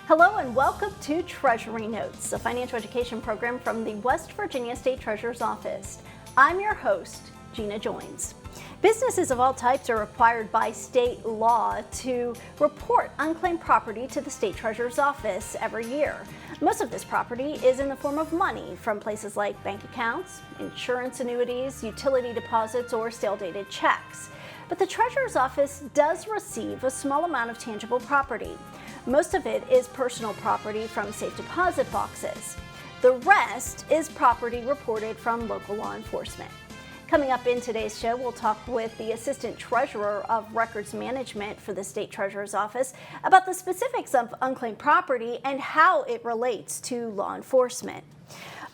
Hello and welcome to Treasury Notes, a financial education program from the West Virginia State Treasurer's Office. I'm your host, Gina Joins. Businesses of all types are required by state law to report unclaimed property to the State Treasurer's Office every year. Most of this property is in the form of money from places like bank accounts, insurance annuities, utility deposits, or stale-dated checks. But the Treasurer's Office does receive a small amount of tangible property. Most of it is personal property from safe deposit boxes. The rest is property reported from local law enforcement. Coming up in today's show, we'll talk with the Assistant Treasurer of Records Management for the State Treasurer's Office about the specifics of unclaimed property and how it relates to law enforcement.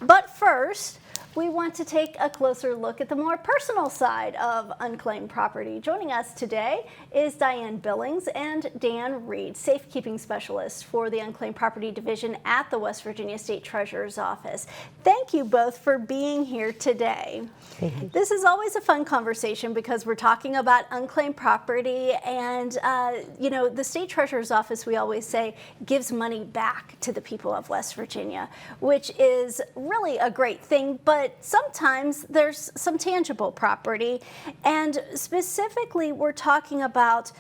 But first, we want to take a closer look at the more personal side of unclaimed property. Joining us today is Diane Billings and Dan Reed, safekeeping specialists for the Unclaimed Property Division at the West Virginia State Treasurer's Office. Thank you both for being here today. Thank you. This is always a fun conversation because we're talking about unclaimed property and, the State Treasurer's Office, we always say, gives money back to the people of West Virginia, which is really a great thing, but sometimes there's some tangible property, and specifically we're talking about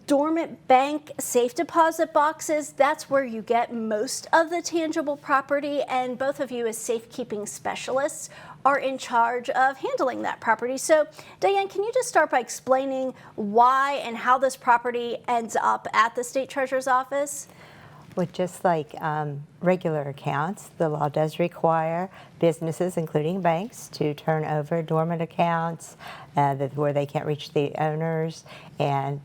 dormant bank safe deposit boxes. That's where you get most of the tangible property, and both of you as safekeeping specialists are in charge of handling that property. So Diane, can you just start by explaining why and how this property ends up at the State Treasurer's Office? Well, just like regular accounts, the law does require businesses, including banks, to turn over dormant accounts where they can't reach the owners, and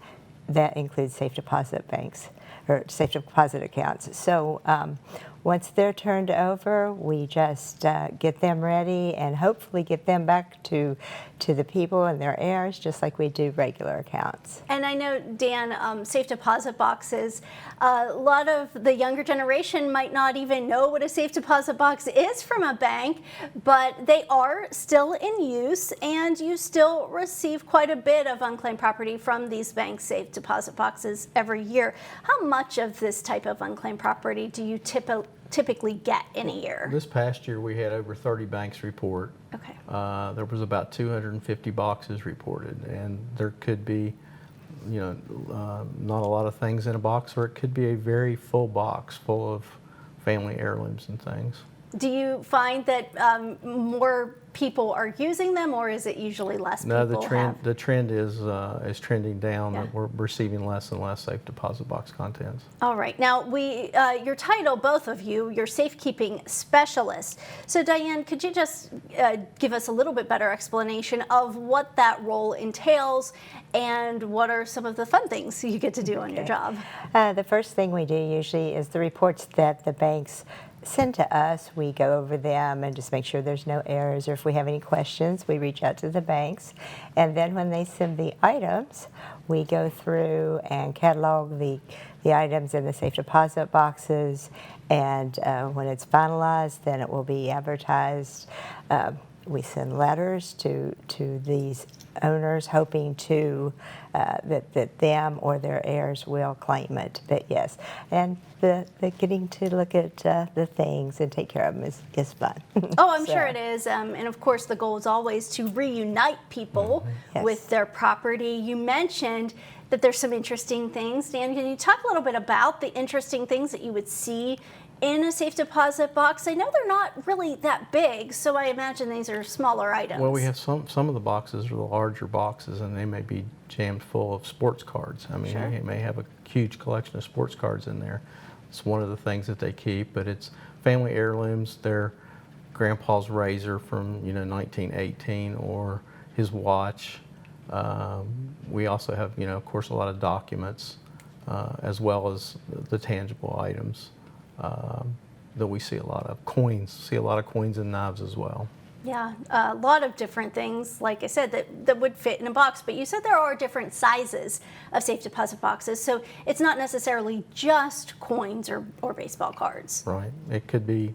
that includes safe deposit banks or safe deposit accounts. So once they're turned over, we just get them ready and hopefully get them back to the people and their heirs, just like we do regular accounts. And I know, Dan, safe deposit boxes, a lot of the younger generation might not even know what a safe deposit box is from a bank, but they are still in use, and you still receive quite a bit of unclaimed property from these bank safe deposit boxes every year. How much of this type of unclaimed property do you typically get in a year? This past year we had over 30 banks report. Okay. There was about 250 boxes reported, and there could be, not a lot of things in a box, or it could be a very full box full of family heirlooms and things. Do you find that more people are using them, or is it usually less people? No, the trend is trending down. Yeah. That we're receiving less and less safe deposit box contents. All right. Now, your title, both of you, you're safekeeping specialists. So, Diane, could you just give us a little bit better explanation of what that role entails and what are some of the fun things you get to do on your job? The first thing we do usually is the reports that the banks send to us. We go over them and just make sure there's no errors, or if we have any questions, we reach out to the banks. And then when they send the items, we go through and catalog the items in the safe deposit boxes, and when it's finalized, then it will be advertised. We send letters to these owners hoping to that them or their heirs will claim it. But yes, and the getting to look at the things and take care of them is fun. Oh, I'm sure it is. And of course, the goal is always to reunite people Yes. with their property. You mentioned that there's some interesting things. Dan, can you talk a little bit about the interesting things that you would see in a safe deposit box? I know they're not really that big, so I imagine these are smaller items. Well, we have some of the boxes are the larger boxes, and they may be jammed full of sports cards. I mean, Sure. They may have a huge collection of sports cards in there. It's one of the things that they keep, but it's family heirlooms. Their grandpa's razor from 1918, or his watch. We also have of course a lot of documents, as well as the tangible items that we see a lot of. Coins, and knives as well. Yeah, a lot of different things, like I said, that would fit in a box. But you said there are different sizes of safe deposit boxes, so it's not necessarily just coins or baseball cards. Right. It could be,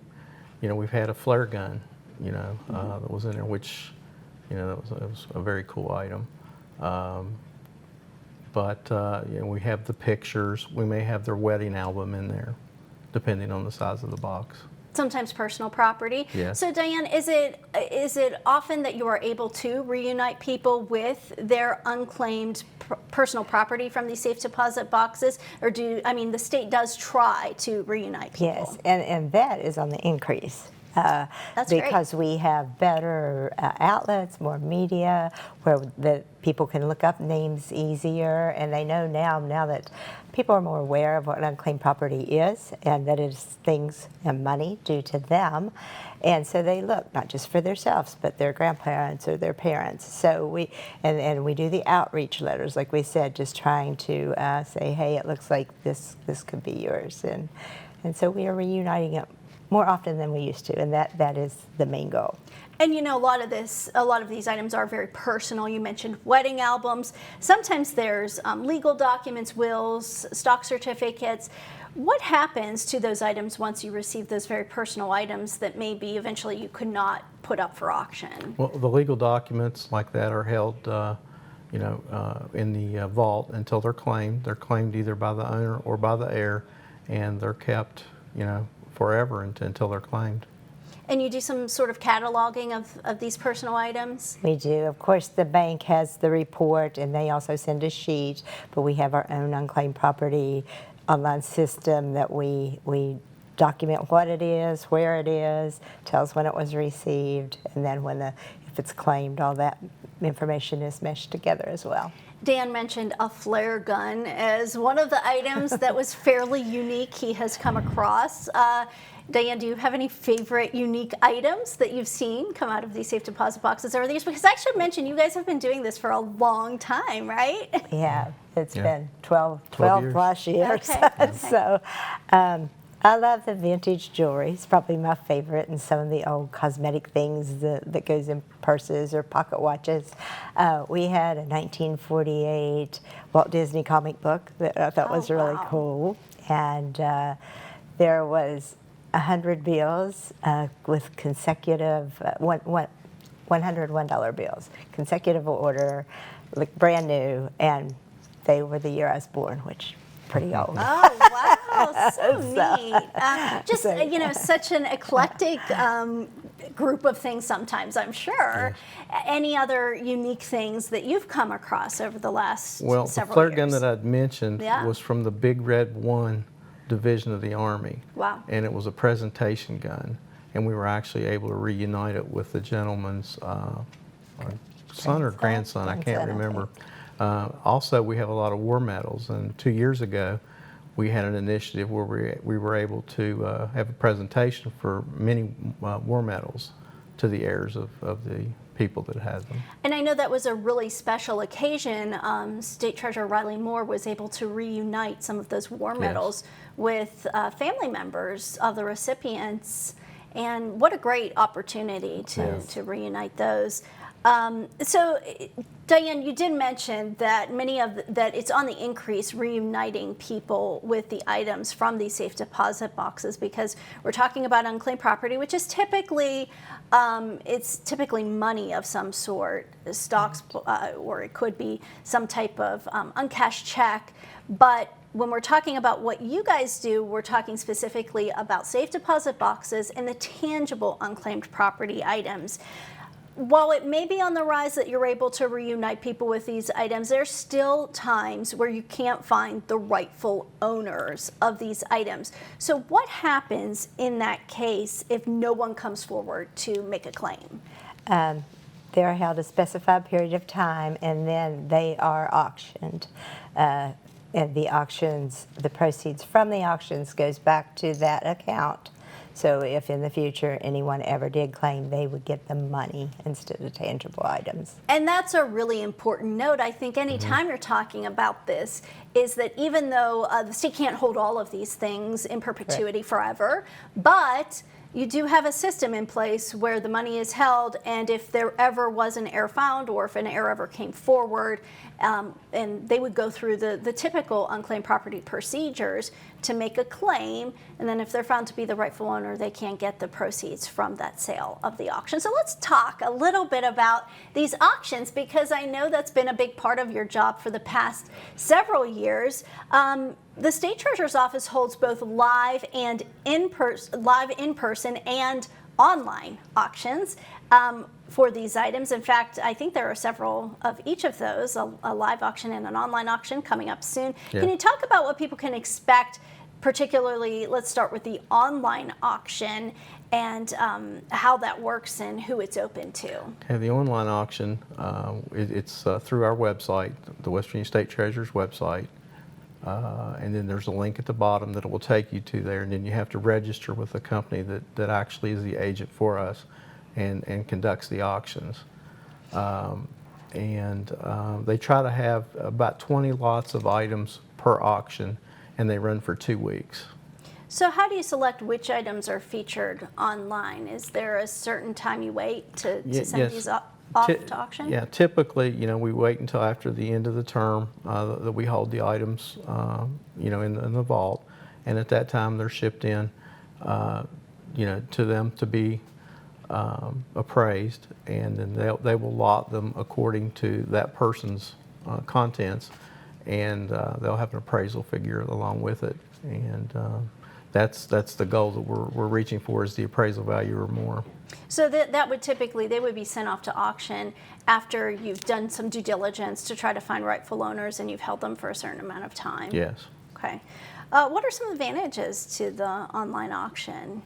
we've had a flare gun, that was in there, which, that was a very cool item. But we have the pictures. We may have their wedding album in there. depending on the size of the box. Sometimes personal property. Yes. So Diane, is it often that you are able to reunite people with their unclaimed personal property from these safe deposit boxes, or the state does try to reunite people? Yes, and that is on the increase. That's because great. we have better outlets, more media, where the people can look up names easier, and they know now that people are more aware of what unclaimed property is, and that it is things and money due to them, and so they look not just for themselves, but their grandparents or their parents. So we do the outreach letters, like we said, just trying to say, hey, it looks like this could be yours, and so we are reuniting it more often than we used to, and that is the main goal. And a lot of these items are very personal. You mentioned wedding albums. Sometimes there's legal documents, wills, stock certificates. What happens to those items once you receive those very personal items that maybe eventually you could not put up for auction? Well, the legal documents like that are held in the vault until they're claimed. They're claimed either by the owner or by the heir, and they're kept forever until they're claimed. And you do some sort of cataloging of these personal items? We do. Of course, the bank has the report, and they also send a sheet, but we have our own unclaimed property online system that we document what it is, where it is, tells when it was received, and then if it's claimed, all that information is meshed together as well. Dan mentioned a flare gun as one of the items that was fairly unique he has come across. Diane, do you have any favorite unique items that you've seen come out of these safe deposit boxes over the years? Because I should mention, you guys have been doing this for a long time, right? Yeah, it's been 12 years. plus years. Okay. So I love the vintage jewelry. It's probably my favorite, and some of the old cosmetic things that goes in purses or pocket watches. We had a 1948 Walt Disney comic book that I thought was really cool, and there was 100 bills with consecutive $101 bills, consecutive order, like brand new, and they were the year I was born, which pretty old. Oh, wow, so neat. Such an eclectic group of things sometimes, I'm sure. Yes. Any other unique things that you've come across over the last several years? Well, the flare gun that I'd mentioned Yeah. was from the Big Red 1 division of the Army. Wow. And it was a presentation gun, and we were actually able to reunite it with the gentleman's son or grandson, I can't remember. Also, we have a lot of war medals, and 2 years ago we had an initiative where we were able to have a presentation for many war medals to the heirs of the people that had them. And I know that was a really special occasion. State Treasurer Riley Moore was able to reunite some of those war medals with family members of the recipients, and what a great opportunity to reunite those. So, Diane, you did mention that that it's on the increase reuniting people with the items from these safe deposit boxes, because we're talking about unclaimed property, which is typically money of some sort, stocks, or it could be some type of uncashed check. But when we're talking about what you guys do, we're talking specifically about safe deposit boxes and the tangible unclaimed property items. While it may be on the rise that you're able to reunite people with these items, there's still times where you can't find the rightful owners of these items. So what happens in that case if no one comes forward to make a claim? They're held a specified period of time, and then they are auctioned. And the proceeds from the auctions goes back to that account. So if in the future anyone ever did claim, they would get the money instead of tangible items. And that's a really important note. I think anytime you're talking about this, is that even though the state can't hold all of these things in perpetuity forever, but you do have a system in place where the money is held, and if there ever was an error found or if an error ever came forward, and they would go through the typical unclaimed property procedures to make a claim, and then if they're found to be the rightful owner, they can get the proceeds from that sale of the auction. So let's talk a little bit about these auctions, because I know that's been a big part of your job for the past several years. The State Treasurer's Office holds both live in person and online auctions for these items. In fact, I think there are several of each of those, a live auction and an online auction coming up soon. Yeah. Can you talk about what people can expect, particularly, let's start with the online auction and how that works and who it's open to? Okay, the online auction, it's through our website, the West Virginia State Treasurer's website. And then there's a link at the bottom that will take you to there, and then you have to register with the company that actually is the agent for us and conducts the auctions. They try to have about 20 lots of items per auction, and they run for 2 weeks. So how do you select which items are featured online? Is there a certain time you wait to send Yes. these off to auction? Yeah, typically, we wait until after the end of the term that we hold the items, in the vault, and at that time they're shipped in, to them to be appraised, and then they will lot them according to that person's contents, and they'll have an appraisal figure along with it, and that's the goal that we're reaching for, is the appraisal value or more. So that would typically, they would be sent off to auction after you've done some due diligence to try to find rightful owners, and you've held them for a certain amount of time? Yes. Okay. What are some advantages to the online auction?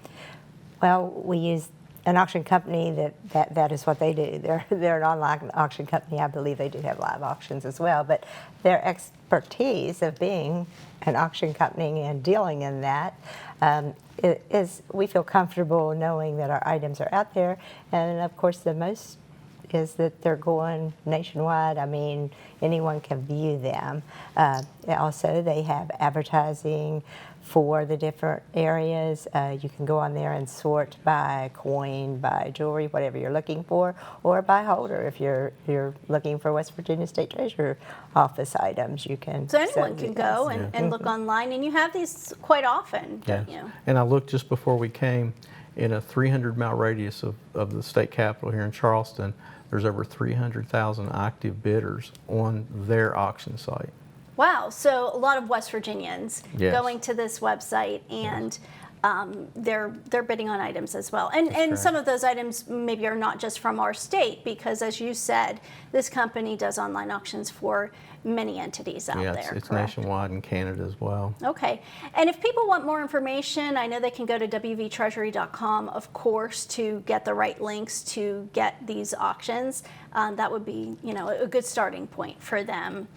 Well, we use an auction company that is what they do. They're an online auction company. I believe they do have live auctions as well, but their expertise of being an auction company and dealing in that is we feel comfortable knowing that our items are out there, and of course the most is that they're going nationwide. I mean, anyone can view them. Also, they have advertising for the different areas. You can go on there and sort by coin, by jewelry, whatever you're looking for, or by holder. If you're looking for West Virginia State Treasurer Office items, you can. So anyone can go and look online, and you have these quite often, don't you? And I looked just before we came, in a 300-mile radius of the state capitol here in Charleston, there's over 300,000 active bidders on their auction site. Wow, so a lot of West Virginians Yes. going to this website, and they're bidding on items as well. And correct. some of those items maybe are not just from our state, because as you said, this company does online auctions for many entities out Yeah, there. it's correct? nationwide in Canada as well. Okay, and if people want more information, I know they can go to wvtreasury.com, of course, to get the right links to get these auctions. That would be, a good starting point for them.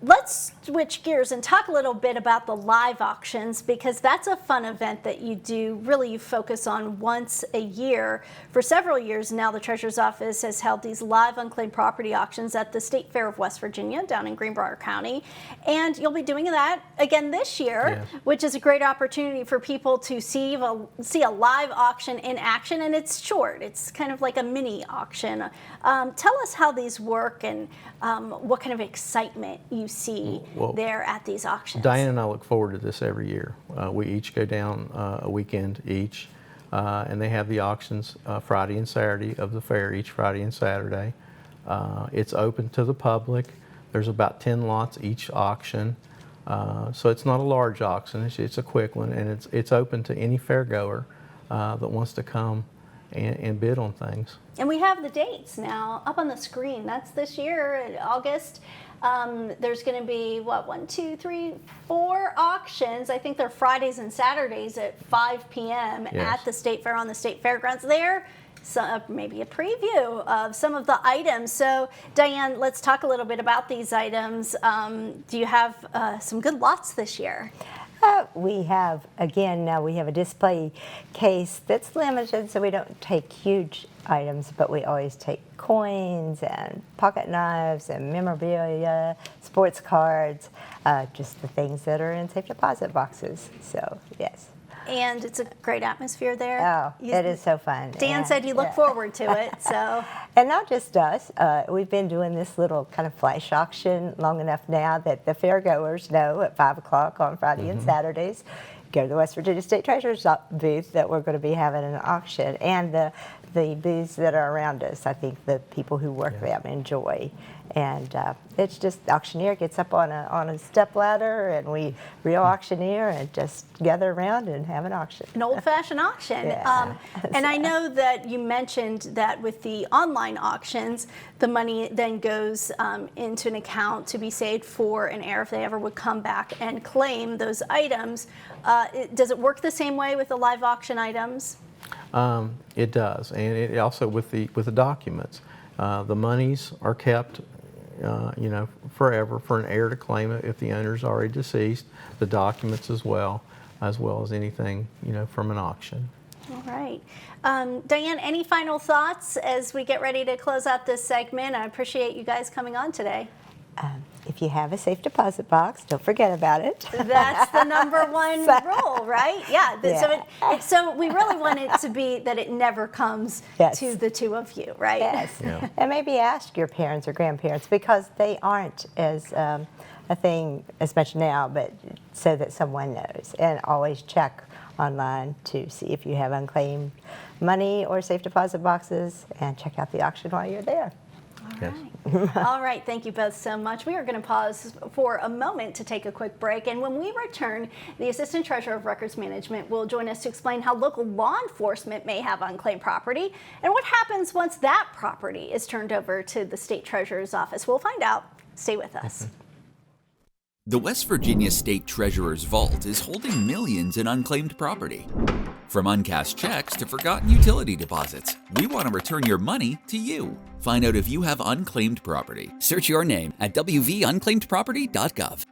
Let's switch gears and talk a little bit about the live auctions, because that's a fun event that you do. Really, you focus on once a year. For several years now, the Treasurer's Office has held these live unclaimed property auctions at the State Fair of West Virginia down in Greenbrier County. And you'll be doing that again this year, Yes. which is a great opportunity for people to see a live auction in action. And it's short. It's kind of like a mini auction. Tell us how these work and what kind of excitement you see there at these auctions. Diane and I look forward to this every year. We each go down a weekend each, and they have the auctions Friday and Saturday of the fair, each Friday and Saturday. It's open to the public. There's about 10 lots each auction. So it's not a large auction, it's a quick one, and it's open to any fairgoer that wants to come and bid on things. And we have the dates now up on the screen. That's this year in August. There's going to be, 4 auctions. I think they're Fridays and Saturdays at 5 p.m. Yes. at the State Fair on the State Fairgrounds there. So maybe a preview of some of the items. So Diane, let's talk a little bit about these items. Do you have some good lots this year? We have a display case that's limited, so we don't take huge items, but we always take coins and pocket knives and memorabilia, sports cards, just the things that are in safe deposit boxes. So, yes. And it's a great atmosphere there. Oh, it is so fun. Dan said you look forward to it, so. And not just us. We've been doing this little kind of flash auction long enough now that the fairgoers know at 5 o'clock on Friday and Saturdays, go to the West Virginia State Treasurer's booth that we're going to be having an auction. And the booths that are around us, I think the people who work them enjoy. And it's just the auctioneer gets up on a step ladder, and we real auctioneer and just gather around and have an auction. An old-fashioned auction. Yeah. And I know that you mentioned that with the online auctions, the money then goes into an account to be saved for an heir if they ever would come back and claim those items. Does it work the same way with the live auction items? It does, and it also with the documents. The monies are kept, forever for an heir to claim it if the owner's already deceased. The documents as well as anything from an auction. All right. Diane, any final thoughts as we get ready to close out this segment? I appreciate you guys coming on today. If you have a safe deposit box, don't forget about it. That's the number one rule, right? Yeah. So we really want it to be that it never comes to the two of you, right? Yes. Yeah. And maybe ask your parents or grandparents, because they aren't as a thing as much now, but so that someone knows. And always check online to see if you have unclaimed money or safe deposit boxes, and check out the auction while you're there. Yes. All right, thank you both so much. We are going to pause for a moment to take a quick break, and when we return, the Assistant Treasurer of Records Management will join us to explain how local law enforcement may have unclaimed property and what happens once that property is turned over to the State Treasurer's Office. We'll find out. Stay with us. The West Virginia State Treasurer's Vault is holding millions in unclaimed property. From uncashed checks to forgotten utility deposits, we want to return your money to you. Find out if you have unclaimed property. Search your name at wvunclaimedproperty.gov.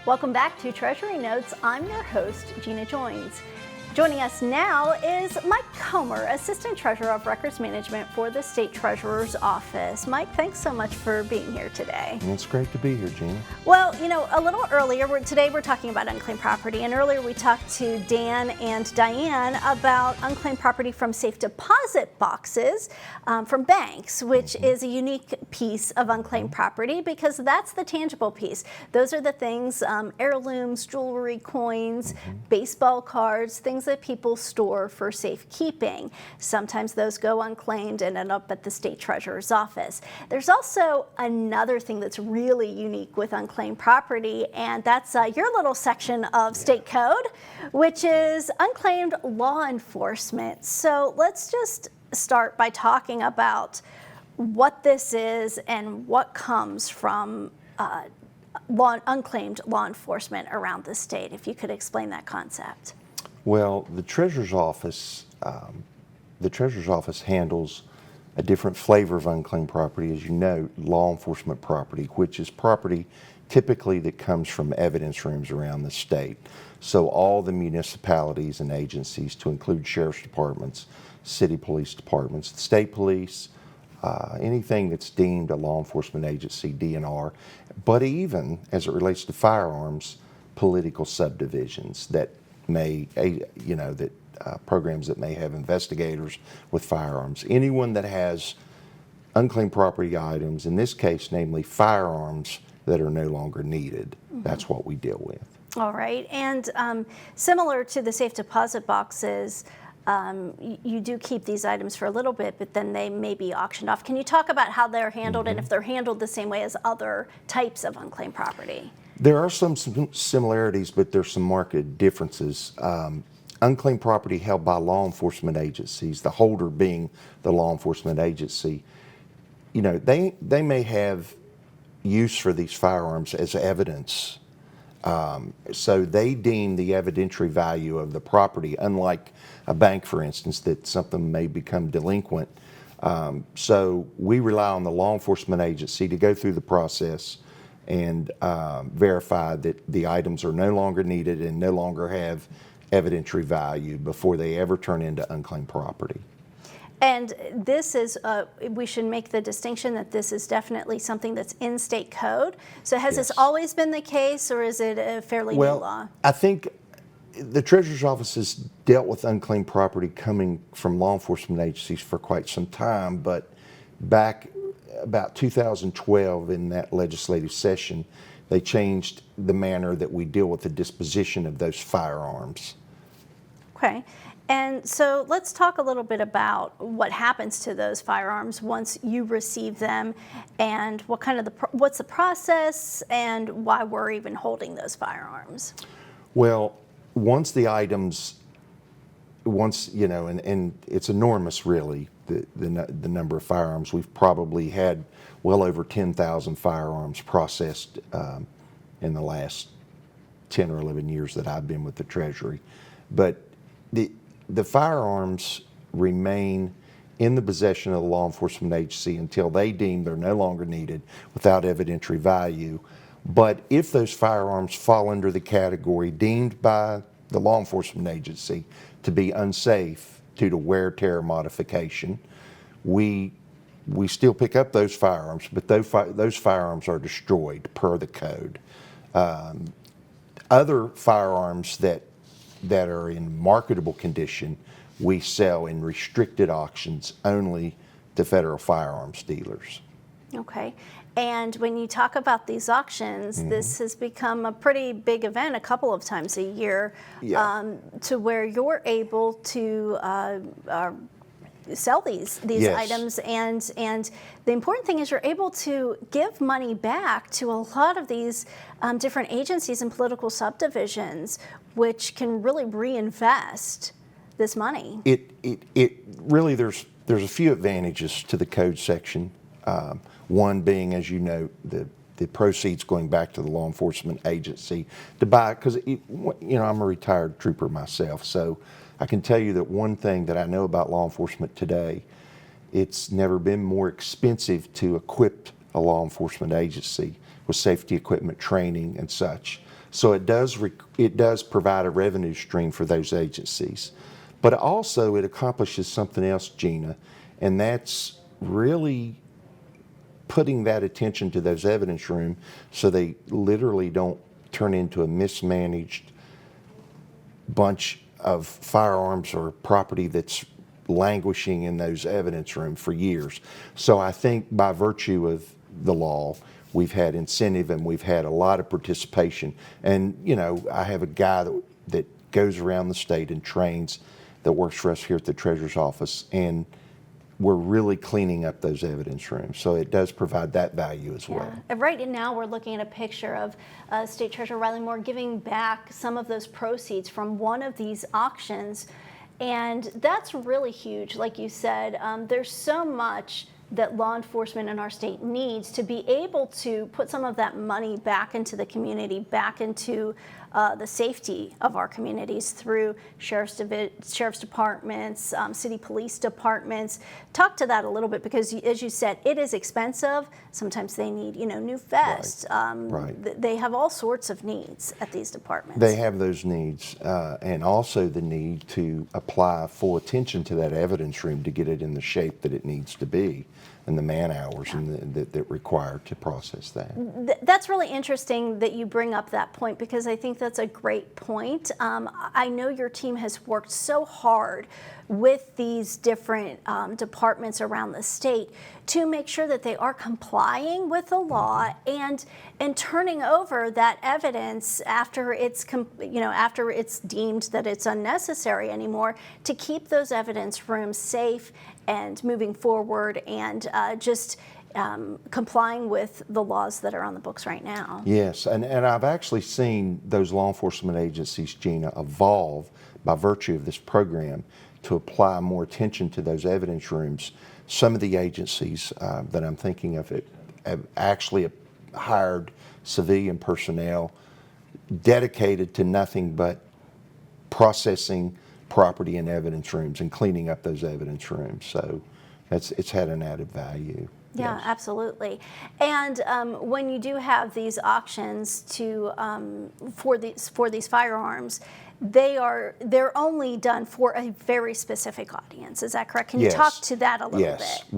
Welcome back to Treasury Notes. I'm your host, Gina Joins. Joining us now is Mike Comer, Assistant Treasurer of Records Management for the State Treasurer's Office. Mike, thanks so much for being here today. It's great to be here, Gina. Well, a little earlier, today we're talking about unclaimed property, and earlier we talked to Dan and Diane about unclaimed property from safe deposit boxes from banks, which is a unique piece of unclaimed property because that's the tangible piece. Those are the things, heirlooms, jewelry, coins, baseball cards, things that people store for safekeeping. Sometimes those go unclaimed and end up at the State Treasurer's Office. There's also another thing that's really unique with unclaimed property, and that's your little section of State Code, which is unclaimed law enforcement. So let's just start by talking about what this is and what comes from unclaimed law enforcement around the state. If you could explain that concept. Well, the Treasurer's Office handles a different flavor of unclaimed property, as you know, law enforcement property, which is property typically that comes from evidence rooms around the state. So all the municipalities and agencies, to include sheriff's departments, city police departments, the state police, anything that's deemed a law enforcement agency, DNR, but even as it relates to firearms, political subdivisions that may, programs that may have investigators with firearms. Anyone that has unclaimed property items, in this case, namely firearms that are no longer needed, that's what we deal with. All right, and similar to the safe deposit boxes, you do keep these items for a little bit, but then they may be auctioned off. Can you talk about how they're handled and if they're handled the same way as other types of unclaimed property? There are some similarities, but there's some marked differences. Unclaimed property held by law enforcement agencies, the holder being the law enforcement agency, they may have use for these firearms as evidence. So they deem the evidentiary value of the property, unlike a bank, for instance, that something may become delinquent. So we rely on the law enforcement agency to go through the process and verify that the items are no longer needed and no longer have evidentiary value before they ever turn into unclaimed property. And this is, we should make the distinction that this is definitely something that's in state code. So has this Yes. always been the case, or is it a fairly new law? I think the Treasurer's Office has dealt with unclaimed property coming from law enforcement agencies for quite some time, but back about 2012 in that legislative session, they changed the manner that we deal with the disposition of those firearms. Okay. And so let's talk a little bit about what happens to those firearms once you receive them, and what kind of what's the process, and why we're even holding those firearms. Well, once the items, and it's enormous really, the number of firearms. We've probably had well over 10,000 firearms processed in the last 10 or 11 years that I've been with the Treasury. But the firearms remain in the possession of the law enforcement agency until they deem they're no longer needed without evidentiary value. But if those firearms fall under the category deemed by the law enforcement agency to be unsafe due to wear, tear, or modification, we still pick up those firearms, but those firearms are destroyed per the code. Other firearms that are in marketable condition, we sell in restricted auctions only to federal firearms dealers. Okay. And when you talk about these auctions, this has become a pretty big event a couple of times a year, to where you're able to sell these Yes. items, and the important thing is you're able to give money back to a lot of these different agencies and political subdivisions, which can really reinvest this money. It really, there's a few advantages to the code section. One being, as you know, the proceeds going back to the law enforcement agency to buy, because I'm a retired trooper myself, so I can tell you that one thing that I know about law enforcement today, it's never been more expensive to equip a law enforcement agency with safety equipment, training, and such. So it does provide a revenue stream for those agencies. But also it accomplishes something else, Gina, and that's really putting that attention to those evidence rooms so they literally don't turn into a mismanaged bunch of firearms or property that's languishing in those evidence rooms for years. So I think by virtue of the law, we've had incentive and we've had a lot of participation. And, I have a guy that goes around the state and trains that works for us here at the Treasurer's Office, and we're really cleaning up those evidence rooms. So it does provide that value as well. And right now we're looking at a picture of State Treasurer Riley Moore giving back some of those proceeds from one of these auctions. And that's really huge. Like you said, there's so much that law enforcement in our state needs to be able to put some of that money back into the community, back into the safety of our communities through sheriff's departments, city police departments. Talk to that a little bit, because as you said, it is expensive. Sometimes they need, new vests. Right. They have all sorts of needs at these departments. They have those needs, and also the need to apply full attention to that evidence room to get it in the shape that it needs to be, and the man hours that required to process that. That's really interesting that you bring up that point, because I think that's a great point. I know your team has worked so hard with these different departments around the state to make sure that they are complying with the law and turning over that evidence after it's after it's deemed that it's unnecessary anymore, to keep those evidence rooms safe and moving forward, and just complying with the laws that are on the books right now. Yes, and I've actually seen those law enforcement agencies, Gina, evolve by virtue of this program to apply more attention to those evidence rooms. Some of the agencies that I'm thinking of have actually hired civilian personnel dedicated to nothing but processing property and evidence rooms and cleaning up those evidence rooms. So it's had an added value. Yeah, Yes. absolutely. And when you do have these auctions for these firearms, they're only done for a very specific audience. Is that correct? Can you Yes. talk to that a little Yes, bit?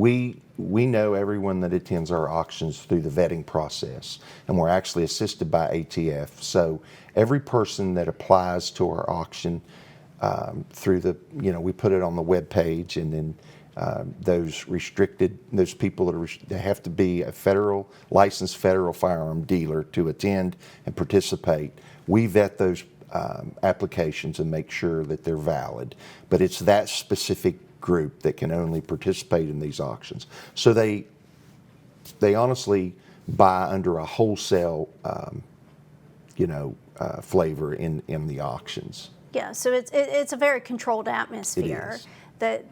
we know everyone that attends our auctions through the vetting process, and we're actually assisted by ATF. So every person that applies to our auction through the, we put it on the web page, and then those people that have to be a licensed federal firearm dealer to attend and participate. We vet those applications and make sure that they're valid. But it's that specific group that can only participate in these auctions. So they honestly buy under a wholesale, flavor in the auctions. Yeah, so it's a very controlled atmosphere It is.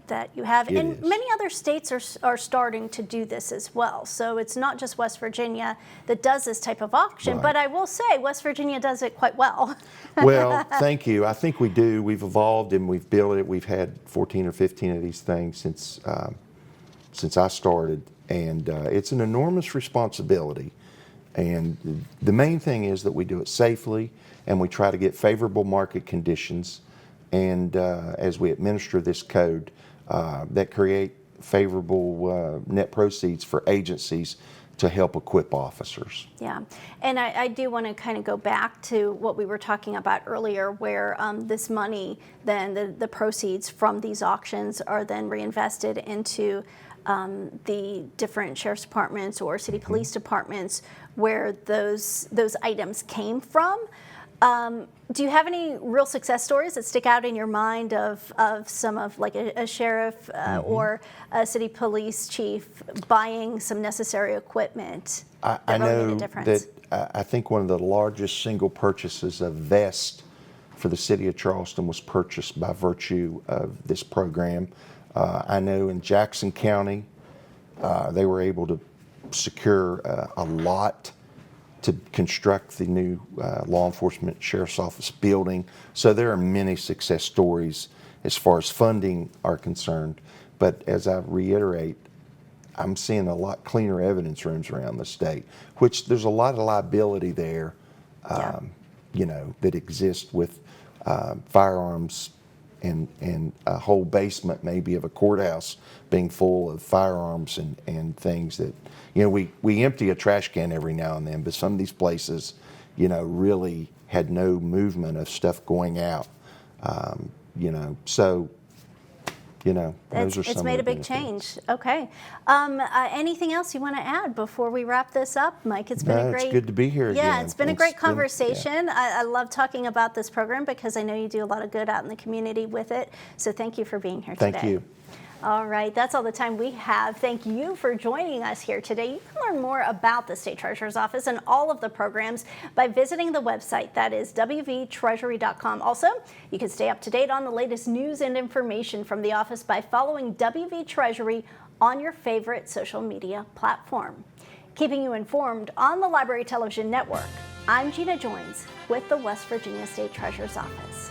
that you have. It And is. many other states are starting to do this as well. So it's not just West Virginia that does this type of auction, Right. but I will say West Virginia does it quite well. Well, thank you. I think we do. We've evolved and we've built it. We've had 14 or 15 of these things since I started, and it's an enormous responsibility. And the main thing is that we do it safely, and we try to get favorable market conditions. And as we administer this code, that create favorable net proceeds for agencies to help equip officers. Yeah, and I do want to kind of go back to what we were talking about earlier, where this money, then the proceeds from these auctions are then reinvested into the different sheriff's departments or city police departments where those items came from. Do you have any real success stories that stick out in your mind of some of like a sheriff or a city police chief buying some necessary equipment I that really made know a difference? that I think one of the largest single purchases of vests for the city of Charleston was purchased by virtue of this program. I know in Jackson County, they were able to secure a lot to construct the new law enforcement sheriff's office building. So there are many success stories as far as funding are concerned. But as I reiterate, I'm seeing a lot cleaner evidence rooms around the state, which there's a lot of liability there, that exists with firearms and a whole basement maybe of a courthouse being full of firearms and things that, we empty a trash can every now and then, but some of these places, really had no movement of stuff going out, so, those are some It's made a of the big benefits. change. Okay. Anything else you want to add before we wrap this up, Mike? It's been No, a great. it's good to be here again. Yeah, it's been a great It's been- yeah. conversation. I love talking about this program because I know you do a lot of good out in the community with it. So thank you for being here today. Thank you. All right, that's all the time we have. Thank you for joining us here today. You can learn more about the State Treasurer's Office and all of the programs by visiting the website, that is wvtreasury.com. Also, you can stay up to date on the latest news and information from the office by following WV Treasury on your favorite social media platform. Keeping you informed on the Library Television Network, I'm Gina Joins with the West Virginia State Treasurer's Office.